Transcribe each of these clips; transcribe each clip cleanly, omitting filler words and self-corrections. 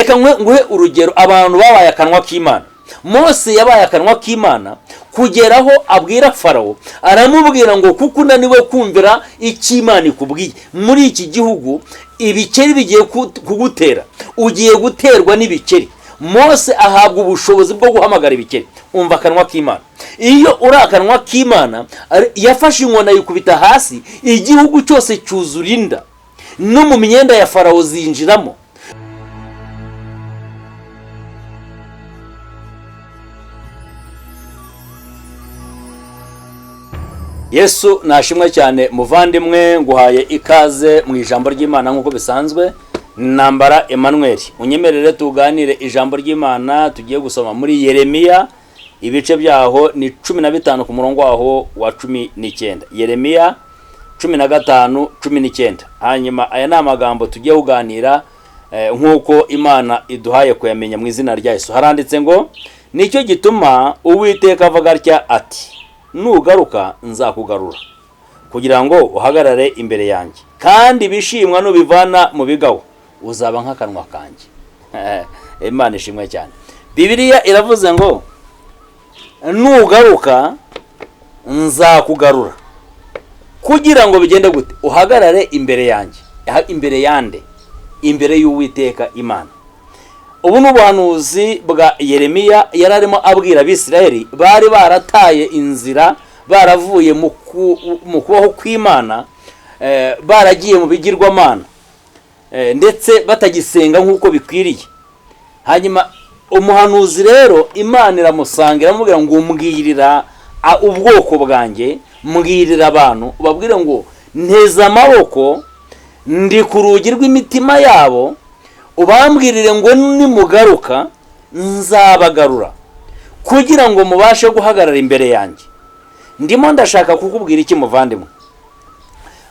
reka nguhe urugero abantu babaye akanwa k'Imana. Mose yabaye akanwa k'Imana kugeraho abwira Farawo, aramubwira ngo kuko unaniwe kumvira icyo Imana ikubwiye, muri iki gihugu ibikeri bigiye kugutera, ugiye guterwa n'ibikeri. Mose ahabwa ubushobozi bwo guhamagara ibikeri. Umva akanwa k'Imana. Iyo uri akanwa k'Imana, yafashe inkona yikubita hasi, igihugu cyose cyuzura inda, no mu myenda ya Farawo zinjiramo. Yesu nashimwe cyane muvandimwe, nguhaye ikaze mu ijambo ry'Imana nk'uko bisanzwe. Nambara Emmanuel, unyemerere tuganire ijambo ry'Imana. Tugiye gusoma muri Yeremiya, ibice byaho ni 15 ku murongo waho wa 19. Yeremiya 15:19. Hanyuma aya ni amagambo tugiye kuganira nk'uko Imana iduhaye kuyamenya mu izina rya Yesu. Haranditse ngo, nicyo gituma Uwiteka avuga atya ati, nugaruka nzakugarura kugira ngo uhagarare imbere yanjye, kandi bishimwa nubivana mu bigawo uzaba nk'akanwa kanjye. Imana ishimwe cyane. Bibiliya iravuze ngo nugaruka nzakugarura kugira ngo bigende gute? Uhagarare imbere yanjye. Imbere yande? Imbere y'Uwiteka Imana. Ubu n'ubuhanuzi bwa Yeremiya yararimo abwira Abisirayeli bari barataye inzira, baravuye mu kubaho kw'Imana, baragiye mu bigirwamana, ndetse batagisenga nk'uko bikwiriye. Hanyuma umuhanuzi rero Imana iramusanga, iramubwira ngo mbwirira ubwoko bwanjye, mbwirira abantu, ubabwire ngo nteze amaboko, ndi ku rugi rw'imitima yabo, ubambwirire ngo nimugaruka nzabagarura kugira ngo mubashe guhagarara imbere yanjye. Ndimo ndashaka kukubwira iki muvandimwe?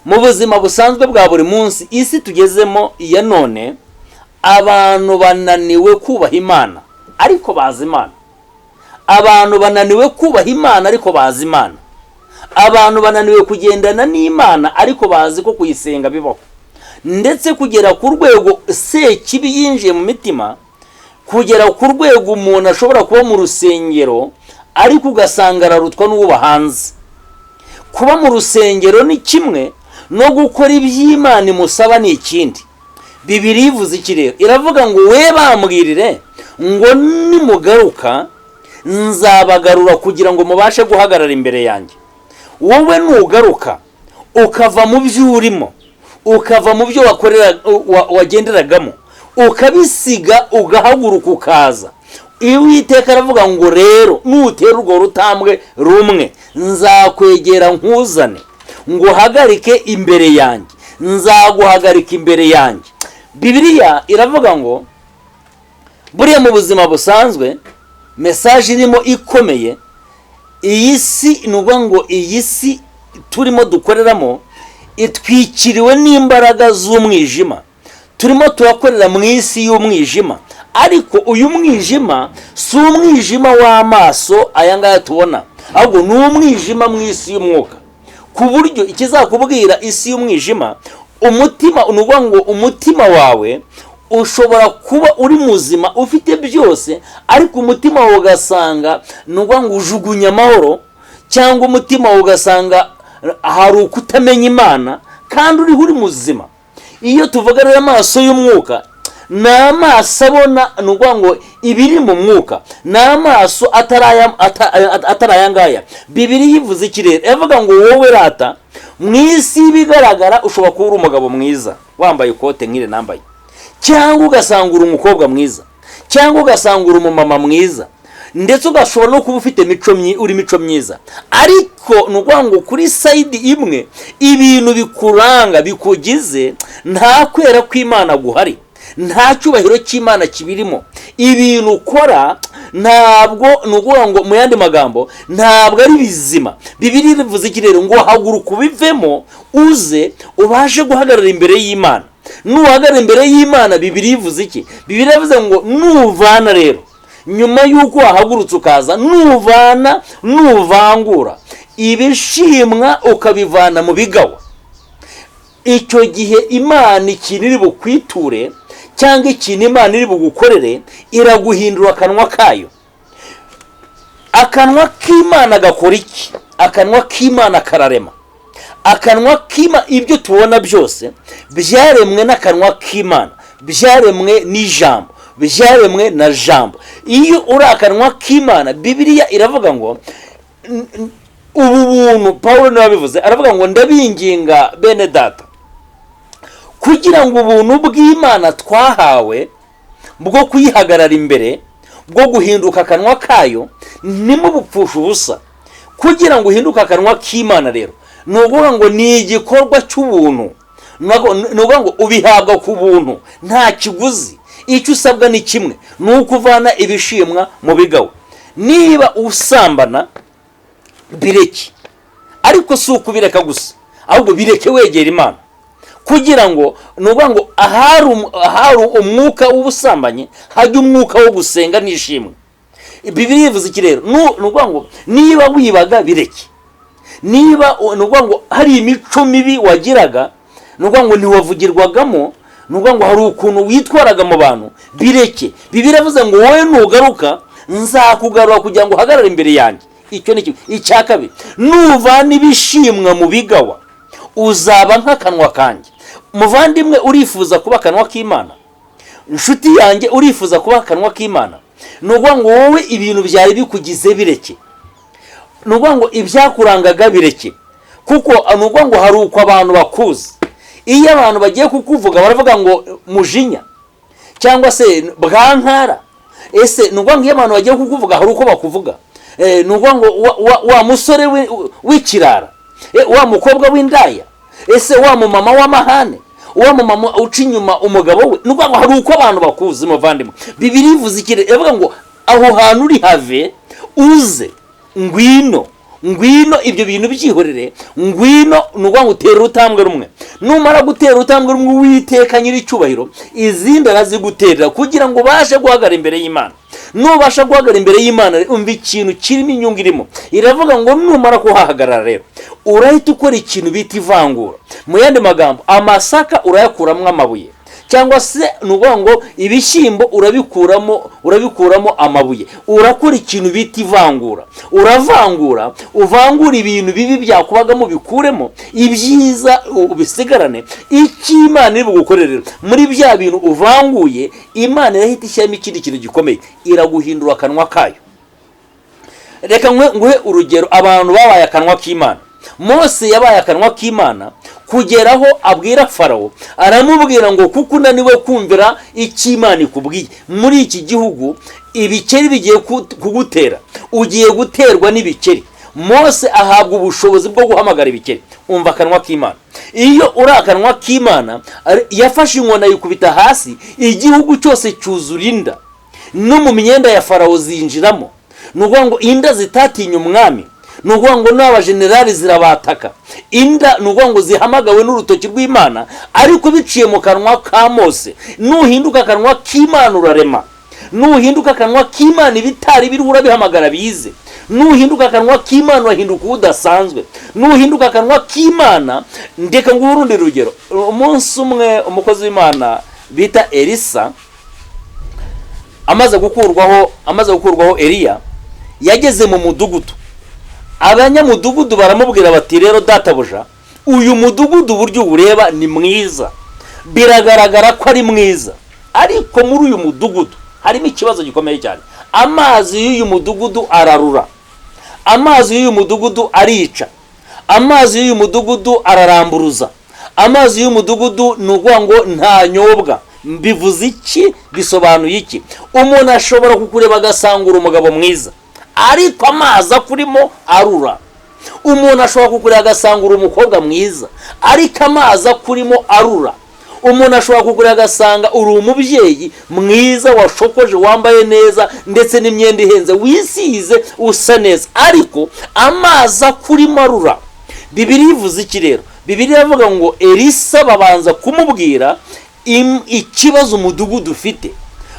Mu buzima busanzwe bwa buri munsi, isi tugezemo ya none, abantu bananiwe kubaha Imana ariko bazi Imana. Abantu bananiwe kubaha Imana ariko bazi Imana. Abantu bananiwe kugendana n'Imana ariko bazi ko kuyisenga bibaho. Ndetse kugera ku rwego sekibi yinjiye mu mitima, kugera ku rwego umuntu ashobora kuba mu rusengero ariko ugasanga ararutwa n'uba hanze. Kuba mu rusengero ni kimwe, no gukora iby'Imana imusaba ni ikindi. Bibiliya ivuze iki rero? Iravuga ngo we bambwirire ngo nimugaruka nzabagarura kugira ngo mubashe guhagarara imbere yanjye. Wowe nugaruka ukava mu byo urimo, ukava mu byo wagenderagamo, ukabisiga ugahaguruka ukaza, Uwiteka aravuga ngo rero nutera urwo rutambwe rumwe nzakwegera nkuzane, ngo uhagarike imbere yanjye, nzaguhagarika imbere yanjye. Bibiliya iravuga ngo buriya mu buzima busanzwe message irimo ikomeye. Iyi si nuvuga ngo iyi si turimo dukoreramo itwikiriwe n'imbaraga z'umwijima. Turimo turakorera mu isi y'umwijima, ariko uyu mwijima si umwijima w'amaso aya ngaya tubona, ahubwo ni umwijima mu isi y'umwuka. Ku buryo ikizakubwira isi y'umwijima, umutima, nuvuga ngo umutima wawe ushobora kuba uri muzima ufite byose, ariko umutima wawe ugasanga nuvuga ngo ujugunya amahoro, cyangwa umutima wawe ugasanga hari ukutamenya Imana kandi uri muzima. Iyo tuvuga rero amaso y'umwuka, ni amaso abona, nuvuga ngo ibiri mu mwuka, ni amaso atarayangaya. Bibiliya ivuze iki rero? Ivuga ngo wowe rata mu isi bigaragara ushobora kuba uri umugabo mwiza wambaye ikote nk'ire nambaye, cyangwa ugasanga uri umukobwa mwiza, cyangwa ugasanga uri umumama mwiza, ndetse ugashobora no kuba ufite mico myiza. Ariko nuvuga ngo kuri side imwe ibintu bikuranga bikugize nta kwera kw'Imana guhari, nta cyubahiro cy'Imana kibirimo. Ibintu ukora ntabwo, nuvuga ngo mu yandi magambo ntabwo ari bizima. Bibiliya bivuze iki rero? Ngo haguruka ubivemo uze ubashe guhagarara imbere y'Imana. Nuhagarara imbere y'Imana, Bibiliya ivuze iki? Bibiliya ivuze ngo nuvana rero, nyuma y'uko wahagurutse ukaza, nuvangura ibishimwa ukabivana mu bigawa, icyo gihe Imana ikintu iri bukwiture cyangwa ikintu Imana iri bugukorere, iraguhindura akanwa kayo. Akanwa k'Imana gakora iki? Akanwa k'Imana kararema. Akanwa k'Imana, ibyo tubona byose byaremwe n'akanwa k'Imana, byaremwe n'ijambo, byaremwe na jambo. Iyo uri akanwa k'Imana, Bibiliya iravuga ngo ubu buntu, Pawulo niwe wabivuze, aravuga ngo ndabinginga bene data kugira ngo ubuntu bw'Imana twahawe bwo kuyihagarara imbere, bwo guhinduka akanwa kayo, nimubupfusha ubusa. Kugira ngo uhinduke akanwa k'Imana rero, ni ukuvuga ngo ni igikorwa cy'ubuntu, ni ukuvuga ngo ubihabwa ku buntu nta kiguzi. Icyo usabwa ni kimwe, ni ukuvana ibishimwa mu bigawa. Niba usambana, bireke, ariko si ukubireka gusa, ahubwo bireke wegera Imana, kugira ngo ni ukuvuga ngo ahari umwuka w'ubusambanyi hajya umwuka wo gusenga n'ishimwe. Bibiliya ivuze iki rero? Ni ukuvuga ngo niba wibaga, bireke. Niba ni ukuvuga ngo hari imico mibi wagiraga, ni ukuvuga ngo ntiwavugirwagamo, ni ukuvuga ngo hari ukuntu witwaraga mu bantu, bireke. Bibiliya ivuze ngo wowe nugaruka nzakugarura kugira ngo uhagarare imbere yanjye. Icyo ni kimwe. Icya kabiri, nuvana ibishimwa mu bigawa uzaba nk'akanwa kanjye. Muvandimwe, urifuza kuba akanwa k'Imana? Inshuti yanjye, urifuza kuba akanwa k'Imana? Ni ukuvuga ngo wowe ibintu byari bikugize bireke. Ni ukuvuga ngo ibyakurangaga bireke, kuko ni ukuvuga ngo hari uko abantu bakuzi. Iyo abantu bagiye kukuvuga baravuga ngo mujinya cyangwa se bwankara. Ese ni ukuvuga ngo iyo abantu bagiye kukuvuga hari uko bakuvuga. Ni ukuvuga ngo wa musore w'ikirara, wa mukobwa w'indaya, ese wa mumama w'amahane, wa mumama uca inyuma umugabo we. Ni ukuvuga ngo hari uko abantu bakuzi. Muvandimwe, Bibiliya ivuze iki? Ivuga ngo aho hantu uri have, uze, ngwino ibyo bintu byihorere, ngwino. Ni ukuvuga ngo utera urutambwe rumwe. Numara gutera urutambwe rumwe, Uwiteka nyir'icyubahiro izindi araziguterera kugira ngo ubashe guhagarara imbere y'Imana. Nubasha guhagarara imbere y'Imana, umva ikintu kirimo inyungu irimo. Iravuga ngo numara kuhahagarara rero, urahita ukora ikintu bita ivangura. Mu yandi magambo, amasaka urayakuramo amabuye, cyangwa se ni ukuvuga ngo ibishyimbo urabikuramo amabuye. Urakora ikintu bita ivangura. Uravangura, uvangura ibintu bibi byakubagamo bikuremo, ibyiza ubisigarane. Icyo Imana iri bugukorere muri bya bintu uvanguye, Imana irahita ishyiramo ikindi kintu gikomeye, iraguhindura akanwa kayo. Reka nguhe urugero abantu babaye akanwa k'Imana. Mose yabaye akanwa k'Imana kugeraho abwira Farawo, aramubwira ngo kuko unaniwe kumvira icyo Imana ikubwiye, muri iki gihugu ibikeri bigiye kugutera, ugiye guterwa n'ibikeri. Mose ahabwa ubushobozi bwo guhamagara ibikeri. Umva akanwa k'Imana. Iyo uri akanwa k'Imana, yafashe inkoni ayikubita hasi, igihugu cyose cyuzura inda, no mu myenda ya Farawo zinjiramo. Ni ukuvuga ngo inda zitatinya umwami, ni ukuvuga ngo n'abajenerali zirabataka. Inda ni ukuvuga ngo zihamagawe n'urutoki rw'Imana, ariko biciye mu kanwa ka Mose. Nuhinduka akanwa k'Imana urarema. Nuhinduka akanwa k'Imana ibitari biriho urabihamagara bize. Nuhinduka akanwa k'Imana urahinduka udasanzwe. Nuhinduka akanwa k'Imana, ndeka nguhe urundi rugero. Umunsi umwe umukozi w'Imana bita Elisa amaze gukurwaho Eliya, yageze mu mudugudu. Abanyamudugudu baramubwira bati rero databuja, uyu mudugudu uburyo ureba ni mwiza, biragaragara ko ari mwiza, ariko muri uyu mudugudu harimo ikibazo gikomeye cyane. Amazi y'uyu mudugudu ararura, amazi y'uyu mudugudu arica, amazi y'uyu mudugudu araramburuza, amazi y'uyu mudugudu ni ukuvuga ngo ntanyobwa. Bivuze iki? Bisobanuye iki? Umuntu ashobora kukureba agasangura umugabo mwiza, ariko amazi akurimo arura. Umuntu ashobora kukureba agasangura umukobwa mwiza, ariko amazi akurimo arura. Umuntu ashobora kukureba agasanga uri umubyeyi mwiza, washokoje, wambaye neza, ndetse n'imyenda ihenze, wisize, usa neza, ariko amazi akurimo arura. Bibiliya ivuze iki rero? Bibiliya ivuga ngo Elisa babanza kumubwira ikibazo umudugudu ufite.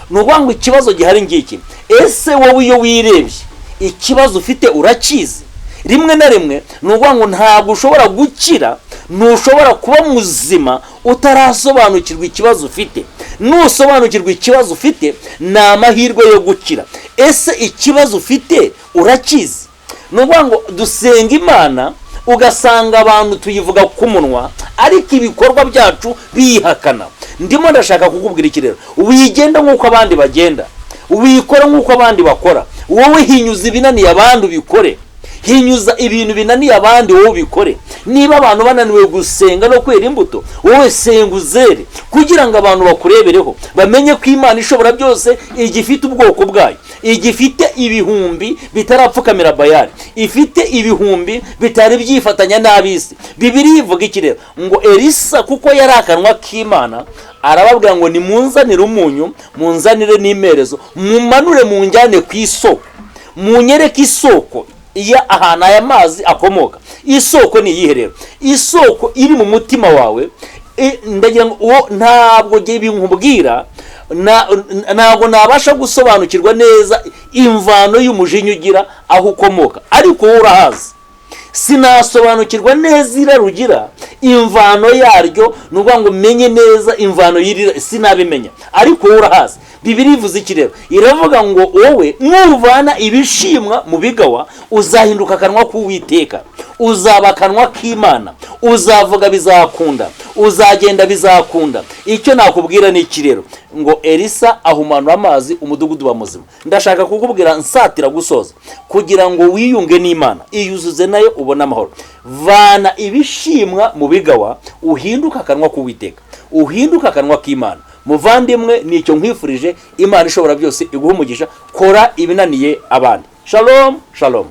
Ni ukuvuga ngo ikibazo gihari ngiki. Ese wowe iyo wirebye ikibazo ufite urakizi? Rimwe na rimwe ni ukuvuga ngo ntabwo ushobora gukira, ntushobora kuba muzima utarasobanukirwa ikibazo ufite. nusobanukirwa ikibazo ufite ni amahirwe yo gukira. Ese ikibazo ufite urakizi? Ni ukuvuga ngo dusenga Imana ugasanga abantu tuyivuga ku munwa ariko ibikorwa byacu biyihakana. Ndimo ndashaka kukubwira iki rero, wigenda nk'uko abandi bagenda, wikora nk'uko abandi bakora. Wowe hinyuza ibinaniye abandi ubikore, hinyuza ibintu binaniye abandi wowe ubikore. Niba abantu bananiwe gusenga no kwera imbuto, wowe senga uzere, kugira ngo abantu bakurebereho bamenye ko Imana ishobora byose igifite ubwoko bwayo, igifite ibihumbi bitarapfukamira Bayali, ifite ibihumbi bitari byifatanya n'ab'isi. Bibiliya ivuga iki rero? Ngo Elisa kuko yari akanwa k'Imana arababwira ngo nimunzanire umunyu, munzanire n'imerezo, mumanure munjyane ku isoko, munyereke isoko iya ahantu aya mazi akomoka. Isoko ni iyihe rero? Isoko iri mu mutima wawe. Ndagira ngo ntabwo binkubwira, ntabwo nabasha gusobanukirwa neza imvano y'umujinya ugira aho ukomoka, ariko wowe urahazi. Sinasobanukirwa neza irarugira imvano yaryo, nuvuga ngo menye neza imvano y'irira, sinabimenya, ariko wowe urahazi. Bibiliya ivuze iki rero? Iravuga ngo wowe nuvana ibishimwa mu bigawa uzahinduka akanwa k'Uwiteka, uzaba akanwa k'Imana, uzavuga bizakunda, uzagenda bizakunda. Icyo nakubwira ni iki rero? Ngo Elisa ahumanura amazi umudugudu wa muzima. Ndashaka kukubwira nsatira gusoza kugira ngo wiyunge n'Imana, iyuzuze nayo ubone amahoro. Vana ibishimwa mu bigawa uhinduka akanwa k'Uwiteka, uhinduka akanwa k'Imana. Muvandimwe, nicyo nkwifurije. Imana ishobora byose iguha umugisha. Kora ibinaniye abandi. Shalom, shalom.